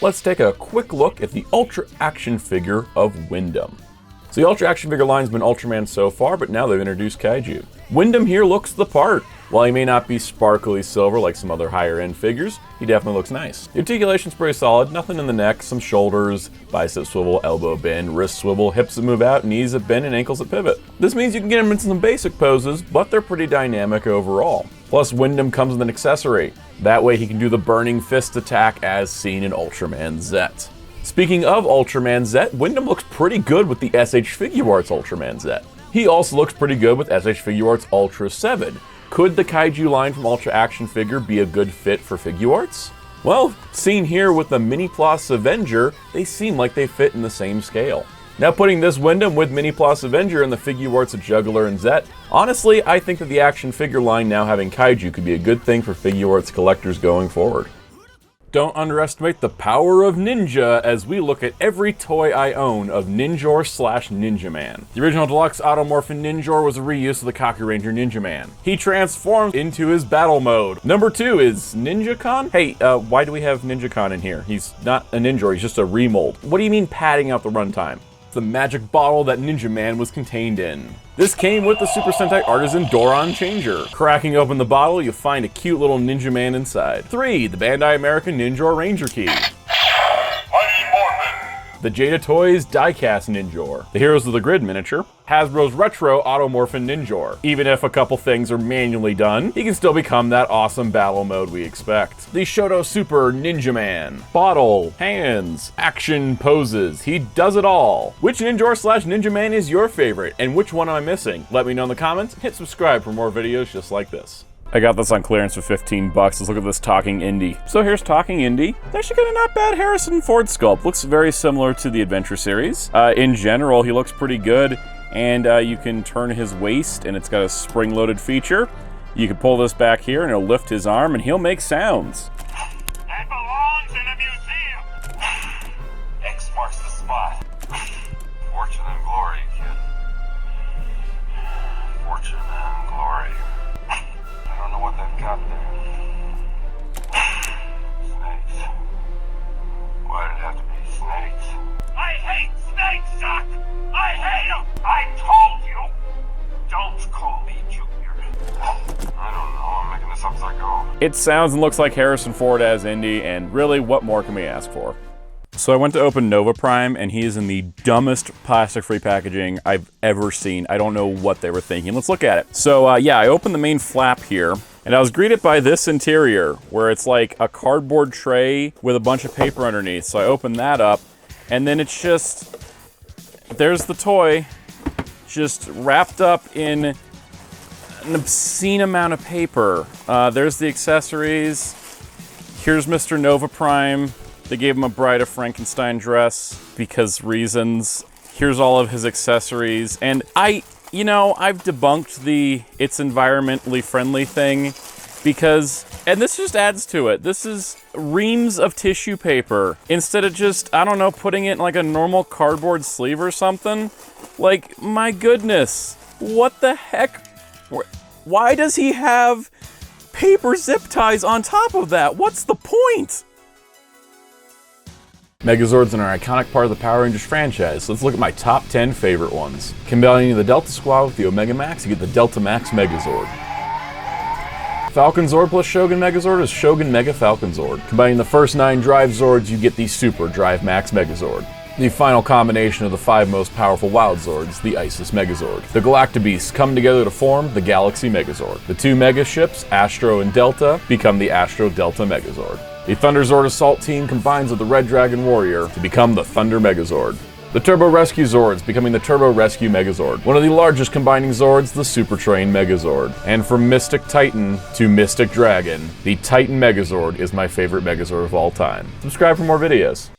let's take a quick look at the Ultra action figure of Windom. So the Ultra action figure line's been Ultraman so far, but now they've introduced Kaiju. Windom here looks the part. While he may not be sparkly silver like some other higher end figures, he definitely looks nice. The articulation's pretty solid, nothing in the neck, some shoulders, bicep swivel, elbow bend, wrist swivel, hips that move out, knees that bend, and ankles that pivot. This means you can get him into some basic poses, but they're pretty dynamic overall. Plus, Windom comes with an accessory. That way he can do the burning fist attack as seen in Ultraman Z. Speaking of Ultraman Z, Windom looks pretty good with the SH Figuarts Ultraman Z. He also looks pretty good with SH Figuarts Ultra 7. Could the Kaiju line from Ultra action figure be a good fit for Figuarts? Well, seen here with the Mini Plus Avenger, they seem like they fit in the same scale. Now putting this Windom with Mini Plus Avenger and the Figuarts of Juggler and Zet, honestly, I think that the action figure line now having Kaiju could be a good thing for Figuarts collectors going forward. Don't underestimate the power of Ninja as we look at every toy I own of Ninjor/NinjaMan. The original deluxe Automorphin Ninjor was a reuse of the Kaku Ranger NinjaMan. He transforms into his battle mode. Number 2 is NinjaCon? Hey, why do we have NinjaCon in here? He's not a Ninjor, he's just a remold. What do you mean padding out the runtime? The magic bottle that NinjaMan was contained in. This came with the Super Sentai Artisan Doron Changer. Cracking open the bottle, you'll find a cute little NinjaMan inside. 3, the Bandai American Ninjor Ranger Key. The Jada Toys Diecast Ninjor. The Heroes of the Grid miniature. Hasbro's Retro Automorphin Ninjor. Even if a couple things are manually done, he can still become that awesome battle mode we expect. The Shoto Super NinjaMan. Bottle, hands, action poses, he does it all. Which Ninjor/NinjaMan is your favorite, and which one am I missing? Let me know in the comments, and hit subscribe for more videos just like this. I got this on clearance for 15 bucks. Let's look at this Talking Indy. So here's Talking Indy. They actually got a not bad Harrison Ford sculpt. Looks very similar to the Adventure series. In general, he looks pretty good, and you can turn his waist, and it's got a spring-loaded feature. You can pull this back here, and it'll lift his arm, and he'll make sounds. That belongs in a museum. X marks the spot. Fortune and glory, kid. Fortune and glory. I don't know what they've got there. Snakes. Why did it have to be snakes? I hate snakes, Doc! I hate them! I told you! Don't call me Junior. I don't know, I'm making this up as I go. It sounds and looks like Harrison Ford as Indy, and really, what more can we ask for? So I went to open Nova Prime, and he is in the dumbest plastic-free packaging I've ever seen. I don't know what they were thinking. Let's look at it. So yeah, I opened the main flap here, and I was greeted by this interior, where it's like a cardboard tray with a bunch of paper underneath. So I opened that up, and then it's just, there's the toy, just wrapped up in an obscene amount of paper. There's the accessories. Here's Mr. Nova Prime. They gave him a Bride of Frankenstein dress because reasons. Here's all of his accessories. And I've debunked the it's environmentally friendly thing because, and this just adds to it. This is reams of tissue paper. Instead of just, I don't know, putting it in like a normal cardboard sleeve or something. Like, my goodness, what the heck? Why does he have paper zip ties on top of that? What's the point? Megazords are an iconic part of the Power Rangers franchise, so let's look at my top 10 favorite ones. Combining the Delta Squad with the Omega Max, you get the Delta Max Megazord. Falcon Zord plus Shogun Megazord is Shogun Mega Falcon Zord. Combining the first 9 Drive Zords, you get the Super Drive Max Megazord. The final combination of the 5 most powerful Wild Zords, the Isis Megazord. The Galactabeasts come together to form the Galaxy Megazord. The 2 Mega ships, Astro and Delta, become the Astro Delta Megazord. The Thunder Zord Assault Team combines with the Red Dragon Warrior to become the Thunder Megazord. The Turbo Rescue Zords becoming the Turbo Rescue Megazord. One of the largest combining Zords, the Super Train Megazord. And from Mystic Titan to Mystic Dragon, the Titan Megazord is my favorite Megazord of all time. Subscribe for more videos.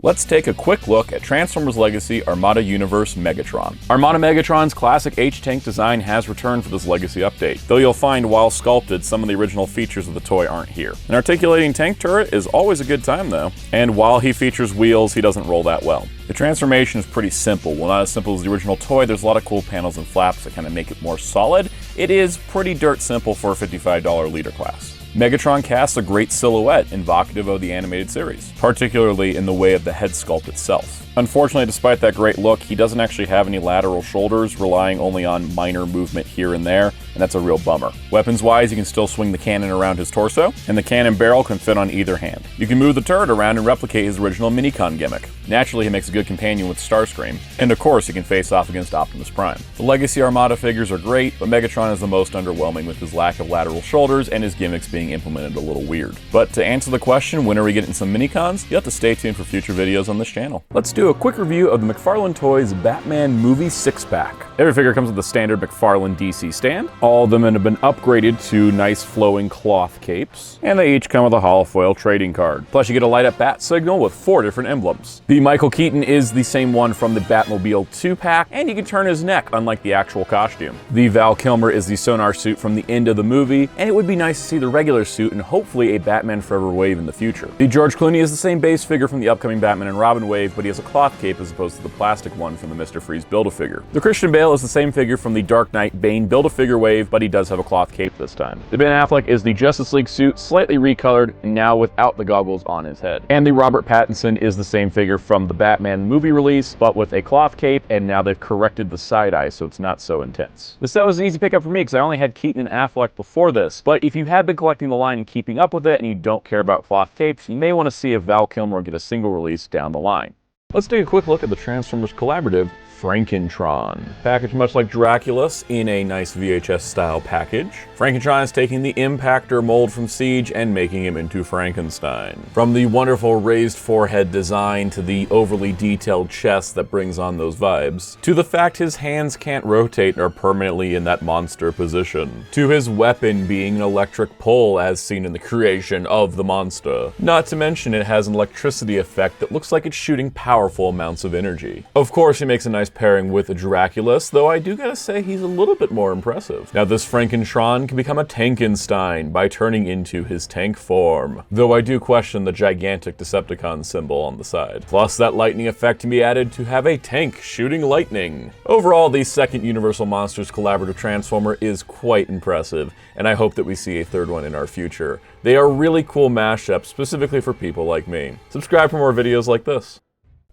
Let's take a quick look at Transformers Legacy Armada Universe Megatron. Armada Megatron's classic H-Tank design has returned for this Legacy update, though you'll find while sculpted, some of the original features of the toy aren't here. An articulating tank turret is always a good time though, and while he features wheels, he doesn't roll that well. The transformation is pretty simple. While not as simple as the original toy, there's a lot of cool panels and flaps that kind of make it more solid. It is pretty dirt simple for a $55 leader class. Megatron casts a great silhouette evocative of the animated series, particularly in the way of the head sculpt itself. Unfortunately, despite that great look, he doesn't actually have any lateral shoulders, relying only on minor movement here and there, and that's a real bummer. Weapons-wise, you can still swing the cannon around his torso, and the cannon barrel can fit on either hand. You can move the turret around and replicate his original Minicon gimmick. Naturally, he makes a good companion with Starscream, and of course, he can face off against Optimus Prime. The Legacy Armada figures are great, but Megatron is the most underwhelming with his lack of lateral shoulders and his gimmicks being implemented a little weird. But to answer the question, when are we getting some Minicons? You'll have to stay tuned for future videos on this channel. Let's do a quick review of the McFarlane Toys Batman Movie 6-pack. Every figure comes with a standard McFarlane DC stand. All of them have been upgraded to nice flowing cloth capes, and they each come with a holofoil trading card. Plus you get a light up bat signal with 4 different emblems. The Michael Keaton is the same one from the Batmobile 2-pack, and you can turn his neck unlike the actual costume. The Val Kilmer is the sonar suit from the end of the movie, and it would be nice to see the regular suit and hopefully a Batman Forever wave in the future. The George Clooney is the same base figure from the upcoming Batman and Robin wave, but he has a cloth cape as opposed to the plastic one from the Mr. Freeze Build-A-Figure. The Christian Bale is the same figure from the Dark Knight Bane Build-A-Figure wave, but he does have a cloth cape this time. The Ben Affleck is the Justice League suit, slightly recolored, and now without the goggles on his head. And the Robert Pattinson is the same figure from the Batman movie release, but with a cloth cape, and now they've corrected the side-eye so it's not so intense. This set was an easy pickup for me because I only had Keaton and Affleck before this, but if you have been collecting the line and keeping up with it and you don't care about cloth capes, you may want to see if Val Kilmer will get a single release down the line. Let's take a quick look at the Transformers Collaborative Franken Tron. Packaged much like Dracula's in a nice VHS style package. Franken Tron is taking the Impactor mold from Siege and making him into Frankenstein. From the wonderful raised forehead design to the overly detailed chest that brings on those vibes, to the fact his hands can't rotate and are permanently in that monster position, to his weapon being an electric pole as seen in the creation of the monster. Not to mention it has an electricity effect that looks like it's shooting powerful amounts of energy. Of course, he makes a nice pairing with Draculus, though I do gotta say he's a little bit more impressive. Now this Frankentron can become a Tankenstein by turning into his tank form, though I do question the gigantic Decepticon symbol on the side. Plus that lightning effect can be added to have a tank shooting lightning. Overall, the second Universal Monsters collaborative Transformer is quite impressive, and I hope that we see a third one in our future. They are really cool mashups, specifically for people like me. Subscribe for more videos like this.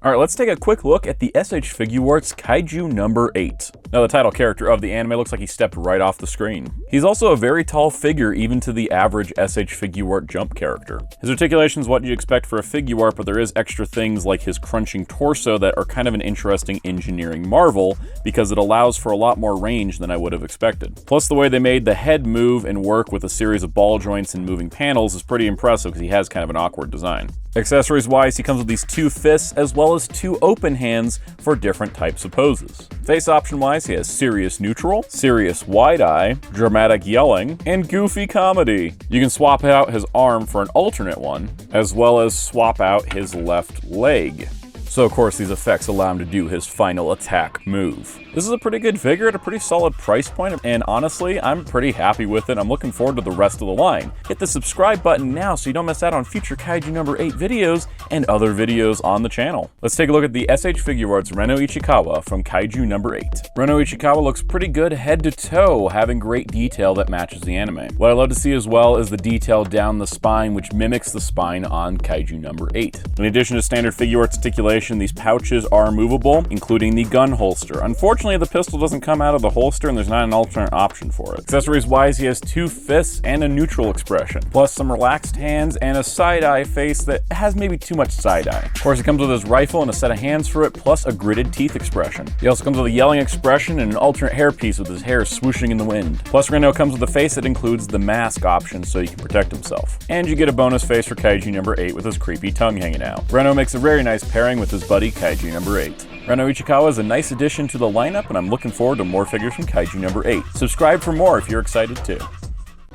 Alright, let's take a quick look at the SH Figuarts Kaiju No. 8. Now, the title character of the anime looks like he stepped right off the screen. He's also a very tall figure, even to the average SH Figuart jump character. His articulation is what you'd expect for a Figuart, but there is extra things like his crunching torso that are kind of an interesting engineering marvel, because it allows for a lot more range than I would have expected. Plus, the way they made the head move and work with a series of ball joints and moving panels is pretty impressive, because he has kind of an awkward design. Accessories-wise, he comes with these 2 fists, as well as 2 open hands for different types of poses. Face option-wise, he has serious neutral, serious wide-eye, dramatic yelling, and goofy comedy. You can swap out his arm for an alternate one, as well as swap out his left leg. So of course these effects allow him to do his final attack move. This is a pretty good figure at a pretty solid price point, and honestly, I'm pretty happy with it. I'm looking forward to the rest of the line. Hit the subscribe button now so you don't miss out on future Kaiju No. 8 videos and other videos on the channel. Let's take a look at the SH Figuarts Reno Ichikawa from Kaiju No. 8. Reno Ichikawa looks pretty good head to toe, having great detail that matches the anime. What I love to see as well is the detail down the spine, which mimics the spine on Kaiju No. 8. In addition to standard Figuarts articulation, these pouches are movable, including the gun holster. Unfortunately, the pistol doesn't come out of the holster and there's not an alternate option for it. Accessories wise, he has 2 fists and a neutral expression, plus some relaxed hands and a side-eye face that has maybe too much side-eye. Of course, he comes with his rifle and a set of hands for it, plus a gritted teeth expression. He also comes with a yelling expression and an alternate hairpiece with his hair swooshing in the wind. Plus, Reno comes with a face that includes the mask option so he can protect himself. And you get a bonus face for Kaiju No. 8 with his creepy tongue hanging out. Reno makes a very nice pairing with his buddy Kaiju No. 8. Reno Ichikawa is a nice addition to the lineup, and I'm looking forward to more figures from Kaiju No. 8. Subscribe for more if you're excited too.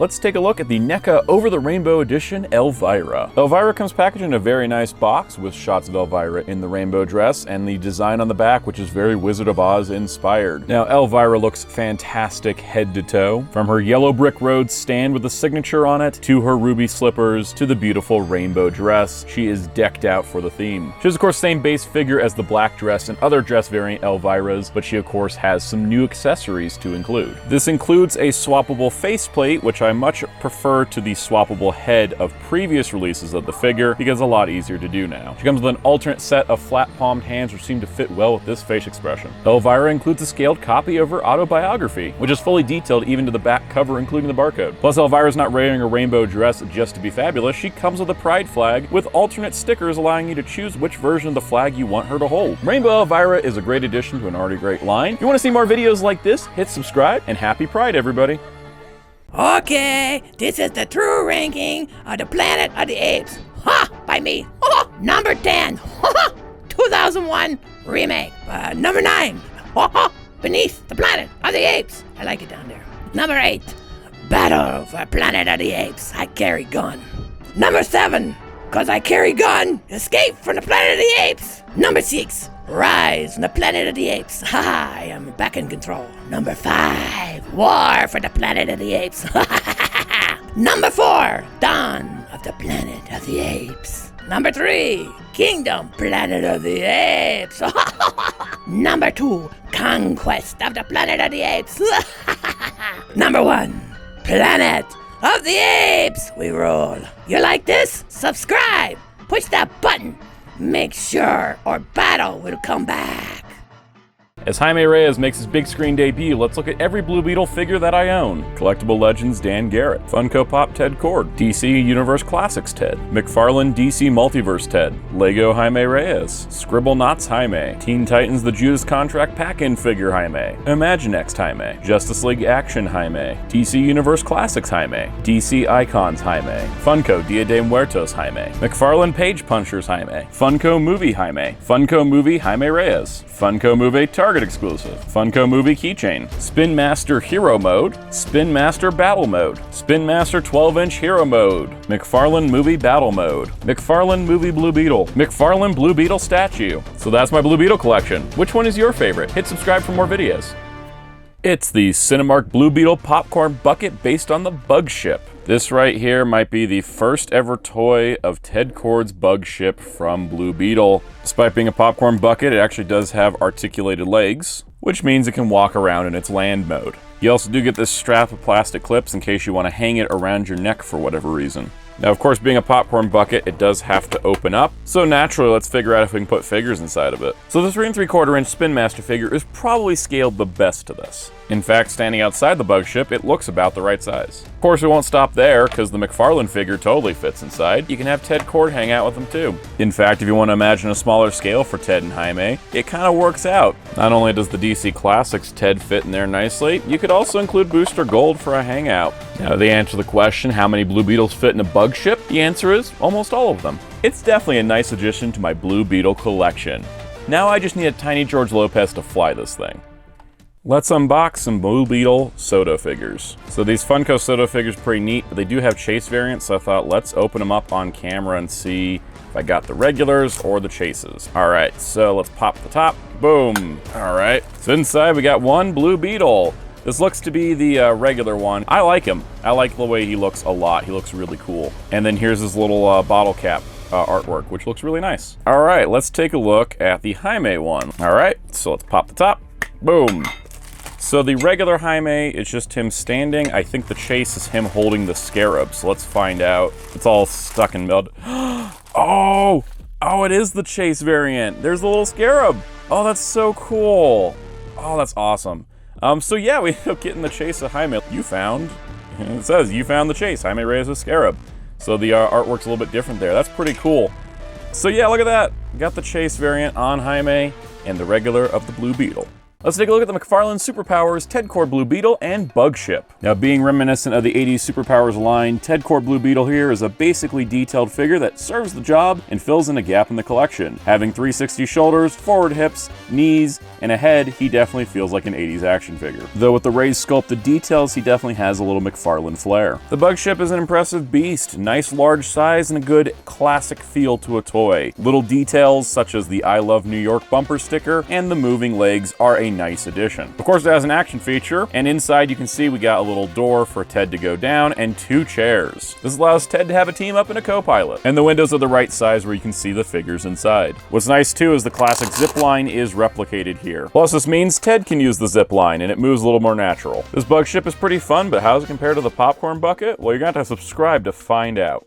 Let's take a look at the NECA Over the Rainbow Edition Elvira. Elvira comes packaged in a very nice box with shots of Elvira in the rainbow dress and the design on the back, which is very Wizard of Oz inspired. Now, Elvira looks fantastic head to toe, from her yellow brick road stand with the signature on it, to her ruby slippers, to the beautiful rainbow dress. She is decked out for the theme. She has, of course, same base figure as the black dress and other dress variant Elviras, but she, of course, has some new accessories to include. This includes a swappable faceplate, which I much prefer to the swappable head of previous releases of the figure because it's a lot easier to do now. She comes with an alternate set of flat-palmed hands which seem to fit well with this face expression. Elvira includes a scaled copy of her autobiography, which is fully detailed even to the back cover, including the barcode. Plus, Elvira's not wearing a rainbow dress just to be fabulous. She comes with a pride flag with alternate stickers allowing you to choose which version of the flag you want her to hold. Rainbow Elvira is a great addition to an already great line. If you want to see more videos like this, hit subscribe, and happy Pride, everybody. Okay, this is the true ranking of the Planet of the Apes. Ha! By me. Ha! Number 10. Ha! 2001 remake. Number 9. Ha! Beneath the Planet of the Apes. I like it down there. Number 8. Battle for Planet of the Apes. I carry gun. Number 7. Cause I carry gun. Escape from the Planet of the Apes. Number 6. Rise from the Planet of the Apes. Ha! I am back in control. Number 5. War for the Planet of the Apes. Number 4. Dawn of the Planet of the Apes. Number 3. Kingdom Planet of the Apes. Number 2. Conquest of the Planet of the Apes. Number 1. Planet of the Apes. We roll. You like this? Subscribe. Push that button. Make sure our battle will come back. As Jaime Reyes makes his big screen debut, let's look at every Blue Beetle figure that I own. Collectible Legends Dan Garrett, Funko Pop Ted Cord, DC Universe Classics Ted, McFarlane DC Multiverse Ted, Lego Jaime Reyes, Scribble Knots Jaime, Teen Titans The Judas Contract Pack-In Figure Jaime, Imaginext Jaime, Justice League Action Jaime, DC Universe Classics Jaime, DC Icons Jaime, Funko Dia de Muertos Jaime, McFarlane Page Punchers Jaime, Funko Movie Jaime, Funko Movie Jaime Reyes, Funko Movie Target exclusive, Funko Movie Keychain, Spin Master Hero Mode, Spin Master Battle Mode, Spin Master 12-inch Hero Mode, McFarlane Movie Battle Mode, McFarlane Movie Blue Beetle, McFarlane Blue Beetle statue. So that's my Blue Beetle collection. Which one is your favorite? Hit subscribe for more videos. It's the Cinemark Blue Beetle popcorn bucket based on the Bug Ship. This right here might be the first ever toy of Ted Kord's Bug Ship from Blue Beetle. Despite being a popcorn bucket, it actually does have articulated legs, which means it can walk around in its land mode. You also do get this strap of plastic clips in case you want to hang it around your neck for whatever reason. Now, of course, being a popcorn bucket, it does have to open up, so naturally, let's figure out if we can put figures inside of it. So the 3 3/4 inch Spin Master figure is probably scaled the best to this. In fact, standing outside the Bug Ship, it looks about the right size. Of course, we won't stop there, because the McFarlane figure totally fits inside. You can have Ted Kord hang out with them too. In fact, if you want to imagine a smaller scale for Ted and Jaime, it kind of works out. Not only does the DC Classics Ted fit in there nicely, you could also include Booster Gold for a hangout. Now, to answer the question, how many Blue Beetles fit in a Bug Ship? The answer is almost all of them. It's definitely a nice addition to my Blue Beetle collection. Now I just need a tiny George Lopez to fly this thing. Let's unbox some Blue Beetle Soto figures. So these Funko Soto figures are pretty neat, but they do have chase variants, so I thought let's open them up on camera and see if I got the regulars or the chases. All right, so let's pop the top. Boom. All right, so inside we got one Blue Beetle. This looks to be the regular one. I like him. I like the way he looks a lot. He looks really cool. And then here's his little bottle cap artwork, which looks really nice. All right, let's take a look at the Jaime one. All right, so let's pop the top. Boom. So the regular Jaime is just him standing. I think the chase is him holding the scarab. So let's find out. It's all stuck in mud. Oh, it is the chase variant. There's the little scarab. Oh, that's so cool. Oh, that's awesome. So yeah, we ended up getting the chase of Jaime. It says you found the chase. Jaime Reyes with scarab. So the artwork's a little bit different there. That's pretty cool. So yeah, look at that. Got the chase variant on Jaime and the regular of the Blue Beetle. Let's take a look at the McFarlane Superpowers Ted Kord Blue Beetle and Bug Ship. Now, being reminiscent of the 80s Superpowers line, Ted Kord Blue Beetle here is a basically detailed figure that serves the job and fills in a gap in the collection. Having 360 shoulders, forward hips, knees, and a head, he definitely feels like an 80s action figure. Though with the raised sculpted details, he definitely has a little McFarlane flair. The Bug Ship is an impressive beast, nice large size and a good classic feel to a toy. Little details such as the I Love New York bumper sticker and the moving legs are a a nice addition. Of course, it has an action feature, and inside you can see we got a little door for Ted to go down and 2 chairs. This allows Ted to have a team up and a co-pilot. And the windows are the right size where you can see the figures inside. What's nice too is the classic zip line is replicated here. Plus this means Ted can use the zip line and it moves a little more natural. This bug ship is pretty fun, but how does it compare to the popcorn bucket? Well, you're gonna have to subscribe to find out.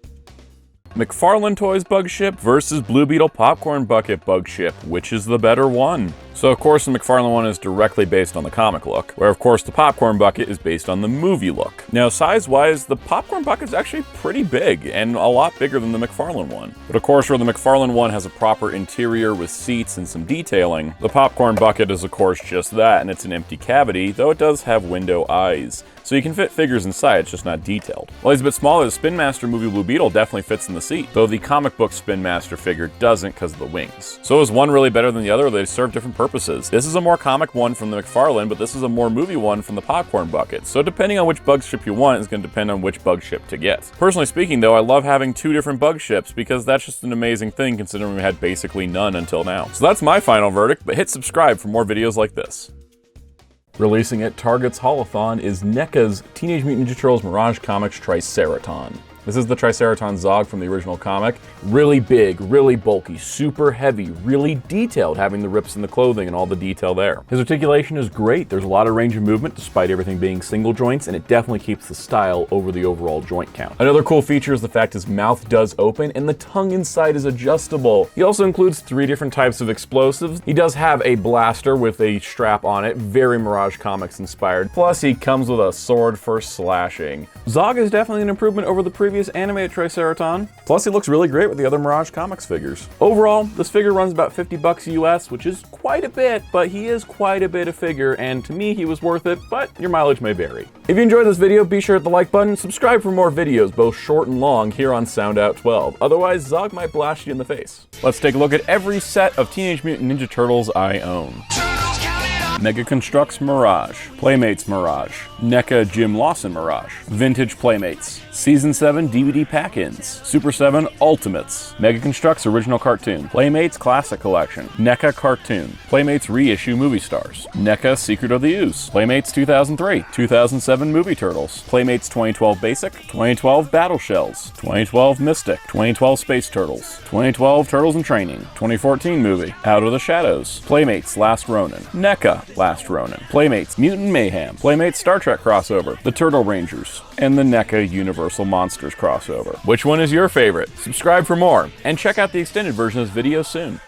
McFarlane Toys Bug Ship versus Blue Beetle Popcorn Bucket Bug Ship. Which is the better one? So of course the McFarlane one is directly based on the comic look, where of course the Popcorn Bucket is based on the movie look. Now size-wise, the Popcorn Bucket is actually pretty big, and a lot bigger than the McFarlane one. But of course where the McFarlane one has a proper interior with seats and some detailing, the Popcorn Bucket is of course just that, and it's an empty cavity, though it does have window eyes. So you can fit figures inside, it's just not detailed. While he's a bit smaller, the Spin Master movie Blue Beetle definitely fits in the seat, though the comic book Spin Master figure doesn't because of the wings. So is one really better than the other? They serve different purposes. This is a more comic one from the McFarlane, but this is a more movie one from the Popcorn Bucket. So depending on which bug ship you want is going to depend on which bug ship to get. Personally speaking though, I love having 2 different bug ships because that's just an amazing thing considering we had basically none until now. So that's my final verdict, but hit subscribe for more videos like this. Releasing at Target's Haulathon is NECA's Teenage Mutant Ninja Turtles Mirage Comics Triceraton. This is the Triceraton Zog from the original comic. Really big, really bulky, super heavy, really detailed, having the rips in the clothing and all the detail there. His articulation is great. There's a lot of range of movement despite everything being single joints, and it definitely keeps the style over the overall joint count. Another cool feature is the fact his mouth does open and the tongue inside is adjustable. He also includes 3 different types of explosives. He does have a blaster with a strap on it, very Mirage Comics inspired. Plus he comes with a sword for slashing. Zog is definitely an improvement over the previous animated Triceraton. Plus he looks really great with the other Mirage Comics figures. Overall, this figure runs about $50 US, which is quite a bit, but he is quite a bit of figure, and to me he was worth it, but your mileage may vary. If you enjoyed this video, be sure to hit the like button, subscribe for more videos, both short and long, here on Soundout12. Otherwise, Zog might blast you in the face. Let's take a look at every set of Teenage Mutant Ninja Turtles I own. Mega Construx Mirage, Playmates Mirage, NECA Jim Lawson Mirage, Vintage Playmates, Season 7 DVD Pack-Ins, Super 7 Ultimates, Mega Construx Original Cartoon, Playmates Classic Collection, NECA Cartoon, Playmates Reissue Movie Stars, NECA Secret of the Ooze, Playmates 2003, 2007 Movie Turtles, Playmates 2012 Basic, 2012 Battle Shells, 2012 Mystic, 2012 Space Turtles, 2012 Turtles in Training, 2014 movie, Out of the Shadows, Playmates Last Ronin, NECA Last Ronin, Playmates Mutant Mayhem, Playmates Star Trek crossover, The Turtle Rangers, and the NECA Universal Monsters crossover. Which one is your favorite? Subscribe for more, and check out the extended version of this video soon.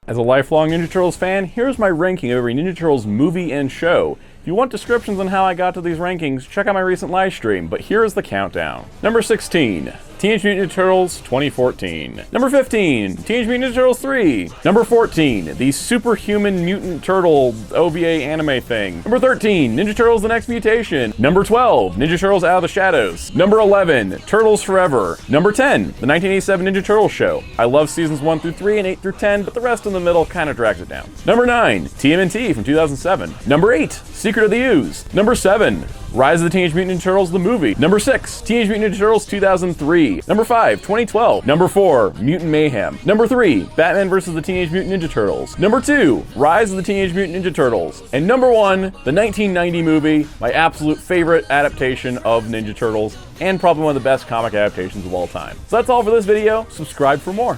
As a lifelong Ninja Turtles fan, here's my ranking of every Ninja Turtles movie and show. If you want descriptions on how I got to these rankings, check out my recent live stream, but here is the countdown. Number 16, Teenage Mutant Ninja Turtles 2014. Number 15, Teenage Mutant Ninja Turtles 3. Number 14, the Superhuman Mutant Turtle OVA anime thing. Number 13, Ninja Turtles The Next Mutation. Number 12, Ninja Turtles Out of the Shadows. Number 11, Turtles Forever. Number 10, the 1987 Ninja Turtles show. I love seasons 1 through 3 and 8 through 10, but the rest in the middle kind of drags it down. Number 9, TMNT from 2007. Number 8, Secret of the Ooze. Number 7, Rise of the Teenage Mutant Ninja Turtles the movie. Number 6, Teenage Mutant Ninja Turtles 2003. Number 5, 2012. Number 4, Mutant Mayhem. Number 3, Batman vs. the Teenage Mutant Ninja Turtles. Number 2, Rise of the Teenage Mutant Ninja Turtles. And number 1, the 1990 movie, my absolute favorite adaptation of Ninja Turtles, and probably one of the best comic adaptations of all time. So that's all for this video. Subscribe for more.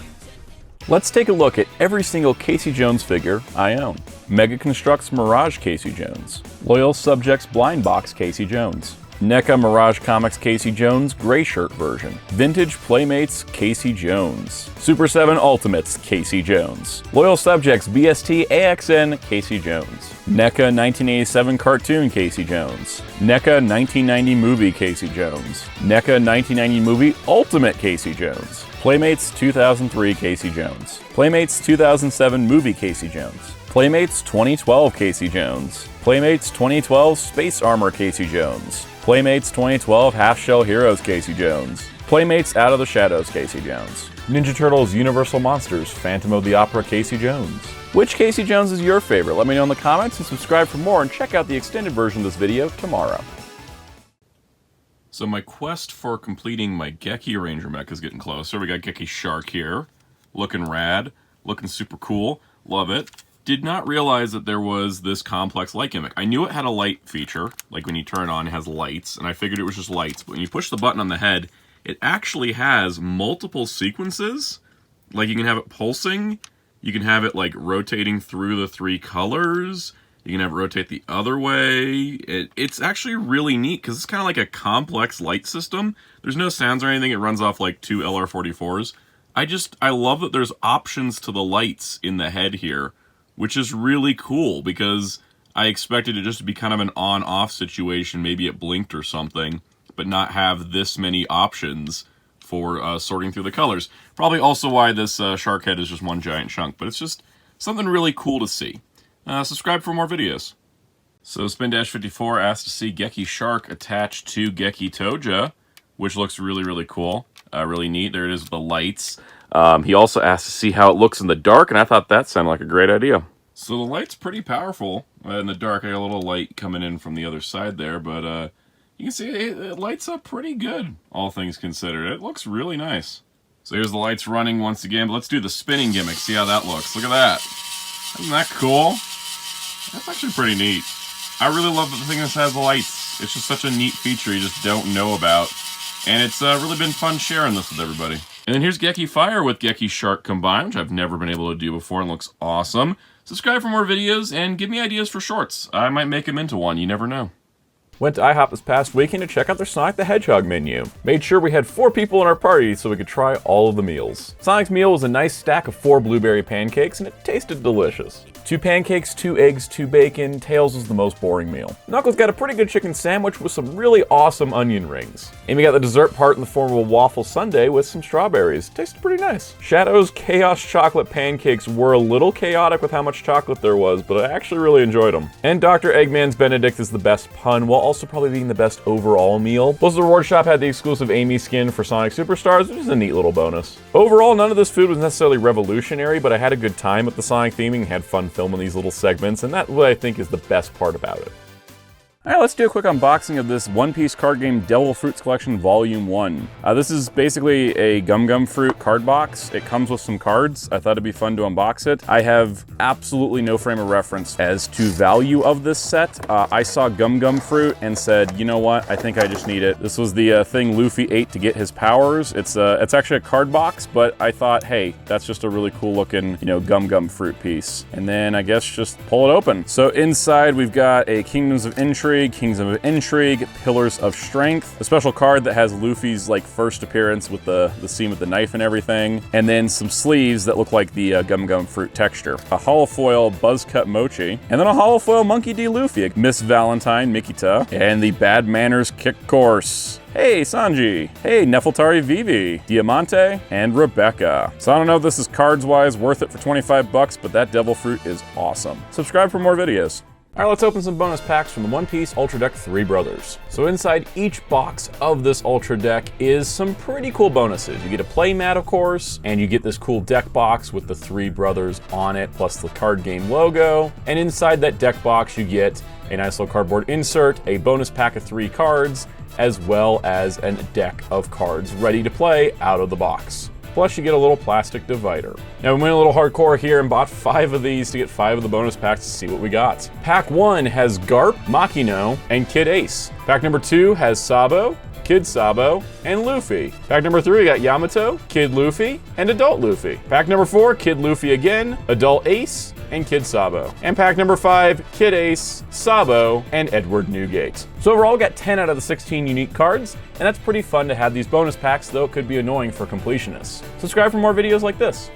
Let's take a look at every single Casey Jones figure I own. Mega Construx Mirage Casey Jones, Loyal Subjects Blind Box Casey Jones, NECA Mirage Comics Casey Jones Gray Shirt version, Vintage Playmates Casey Jones, Super 7 Ultimates Casey Jones, Loyal Subjects BST AXN Casey Jones, NECA 1987 Cartoon Casey Jones, NECA 1990 Movie Casey Jones, NECA 1990 Movie Ultimate Casey Jones, Playmates 2003 Casey Jones, Playmates 2007 Movie Casey Jones, Playmates 2012 Casey Jones, Playmates 2012 Space Armor Casey Jones, Playmates 2012 Half Shell Heroes Casey Jones, Playmates Out of the Shadows Casey Jones, Ninja Turtles Universal Monsters Phantom of the Opera Casey Jones. Which Casey Jones is your favorite? Let me know in the comments and subscribe for more, and check out the extended version of this video tomorrow. So my quest for completing my Geky Ranger mech is getting closer. We got Geky Shark here, looking rad, looking super cool, love it. did not realize that there was this complex light gimmick. I knew it had a light feature, like when you turn it on, it has lights, and I figured it was just lights. But when you push the button on the head, it actually has multiple sequences. Like you can have it pulsing, you can have it like rotating through the 3 colors, you can have it rotate the other way. It's actually really neat because it's kind of like a complex light system. There's no sounds or anything, it runs off like 2 LR44s. I love that there's options to the lights in the head here, which is really cool because I expected it just to be kind of an on-off situation. Maybe it blinked or something, but not have this many options for sorting through the colors. Probably also why this shark head is just one giant chunk, but it's just something really cool to see. Subscribe for more videos. So Spin-54 asked to see Geky Shark attached to Geky Toja, which looks really, really cool. Really neat. There it is with the lights. He also asked to see how it looks in the dark, and I thought that sounded like a great idea. So the light's pretty powerful in the dark. I got a little light coming in from the other side there, but you can see it lights up pretty good, all things considered. It looks really nice. So here's the lights running once again, but let's do the spinning gimmick, see how that looks. Look at that. Isn't that cool? That's actually pretty neat. I really love that the thing that has the lights. It's just such a neat feature you just don't know about. And it's really been fun sharing this with everybody. And then here's Geky Fire with Geky Shark combined, which I've never been able to do before and looks awesome. Subscribe for more videos and give me ideas for shorts. I might make them into one, you never know. Went to IHOP this past weekend to check out their Sonic the Hedgehog menu. Made sure we had 4 people in our party so we could try all of the meals. Sonic's meal was a nice stack of 4 blueberry pancakes and it tasted delicious. 2 pancakes, 2 eggs, 2 bacon. Tails was the most boring meal. Knuckles got a pretty good chicken sandwich with some really awesome onion rings. Amy got the dessert part in the form of a waffle sundae with some strawberries. Tasted pretty nice. Shadow's Chaos Chocolate pancakes were a little chaotic with how much chocolate there was, but I actually really enjoyed them. And Dr. Eggman's Benedict is the best pun, while also probably being the best overall meal. Plus the reward shop had the exclusive Amy skin for Sonic Superstars, which is a neat little bonus. Overall, none of this food was necessarily revolutionary, but I had a good time with the Sonic theming and had fun filming these little segments, and that's what I think is the best part about it. Alright, let's do a quick unboxing of this One Piece card game Devil Fruits Collection Volume 1. This is basically a Gum Gum Fruit card box. It comes with some cards. I thought it'd be fun to unbox it. I have absolutely no frame of reference as to value of this set. I saw Gum Gum Fruit and said, you know what, I think I just need it. This was the thing Luffy ate to get his powers. It's actually a card box, but I thought, hey, that's just a really cool looking, Gum Gum Fruit piece. And then I guess just pull it open. So inside we've got a Kingdoms of Intrigue, Pillars of Strength, a special card that has Luffy's first appearance with the scene with the knife and everything, and then some sleeves that look like the Gum Gum Fruit texture. A holofoil Buzzcut Mochi, and then a holofoil Monkey D. Luffy, Miss Valentine Mikita, and the Bad Manners Kick Course. Hey, Sanji. Hey, Nefeltari Vivi, Diamante, and Rebecca. So I don't know if this is cards-wise worth it for 25 bucks, but that Devil Fruit is awesome. Subscribe for more videos. Alright, let's open some bonus packs from the One Piece Ultra Deck 3 Brothers. So inside each box of this Ultra Deck is some pretty cool bonuses. You get a playmat, of course, and you get this cool deck box with the 3 brothers on it, plus the card game logo. And inside that deck box, you get a nice little cardboard insert, a bonus pack of 3 cards, as well as a deck of cards ready to play out of the box. Plus you get a little plastic divider. Now we went a little hardcore here and bought 5 of these to get 5 of the bonus packs to see what we got. Pack 1 has Garp, Makino, and Kid Ace. Pack number 2 has Sabo, Kid Sabo, and Luffy. Pack number 3 we got Yamato, Kid Luffy, and Adult Luffy. Pack number 4, Kid Luffy again, Adult Ace, and Kid Sabo. And pack number 5, Kid Ace, Sabo, and Edward Newgate. So overall we got 10 out of the 16 unique cards, and that's pretty fun to have these bonus packs, though it could be annoying for completionists. Subscribe for more videos like this.